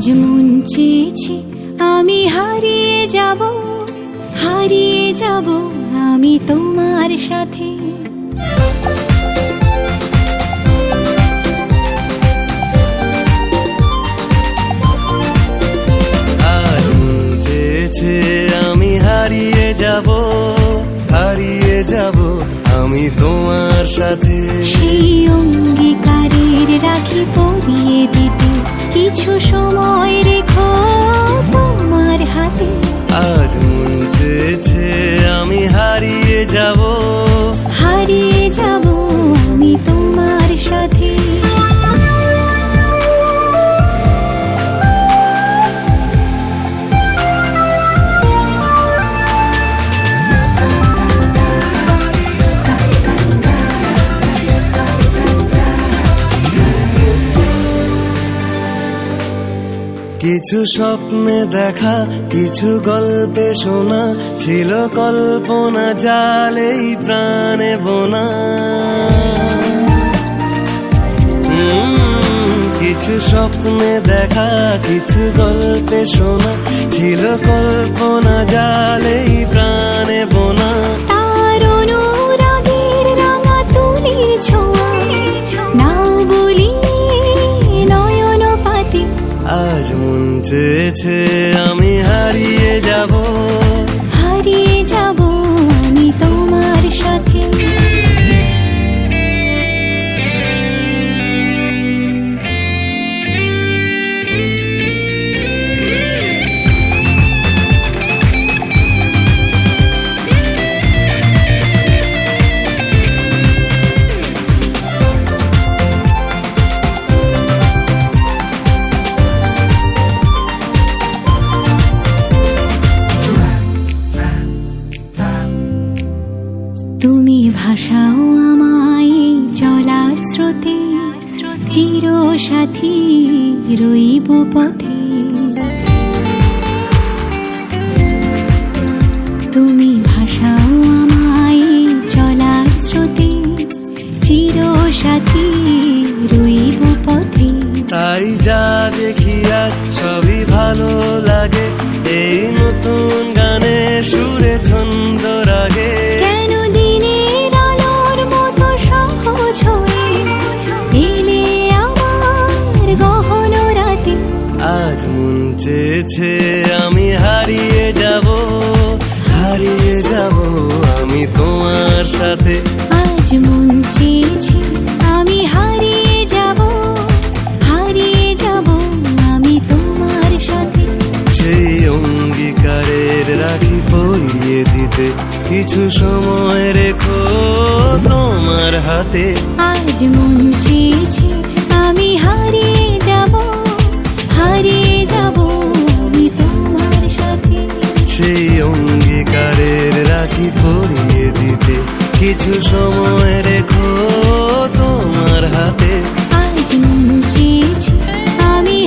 আজ মন চেয়েছে আমি হারিয়ে যাব, হারিয়ে যাব আমি তোমার সাথে। আজ মন চেয়েছে আমি হারিয়ে যাব, হারিয়ে যাব আমি তোমার সাথে। সেই অঙ্গীকারের রাখি পরিয়ে দিতে কিছু সময় রেখো তোমার হাতে। আজ মন চেয়েছে আমি হারিয়ে যাব, হারিয়ে যাব আমি তোমার সাথে। কিছু স্বপ্নে দেখা, কিছু গল্পে শোনা, ছিল কল্পনা জালেই প্রাণে বোনা। কিছু স্বপ্নে দেখা, কিছু গল্পে শোনা, ছিল কল্পনা জালেই প্রাণে বোনা। তার অনুরাগের রাঙা তুলির ছোঁয়া নাও বলি নয়ন পাতে। আজ মন চেয়েছে আমি হারিয়ে যাব, হারিয়ে যাব আমি তোমার সাথে। তুমি ভাসাও আমায় চলার স্রোতে, চির সাথী রইব পথে। তুমি ভাসাও আমায় চলার স্রোতে, চির সাথী রইব পথে। তাই যা দেখি আজ সবই ভালো লাগে, এই নতুন গানে সুরে ছন্দ রাগে। কেন দিনের আলোর মতো সহজ হয়ে এলে আমার গহন রাতে। আজ মন চেয়েছে আমি হারিয়ে যাব, হারিয়ে যাব আমি তোমার সাথে। আজ মন চেয়েছে আমি হারিয়ে যাব, হারিয়ে যাব আমি তোমার সাথে। সেই অঙ্গীকারের রাখি পরিয়ে দিতে কিছু সময় রেখো তোমার হাতে। আজ মন চেয়েছে আমি হারিয়ে যাব, হারিয়ে যাব আমি তোমার সাথে। সেই অঙ্গীকারের রাখি পরিয়ে দিতে কিছু সময় রেখো তোমার হাতে। আজ মন চেয়েছে আমি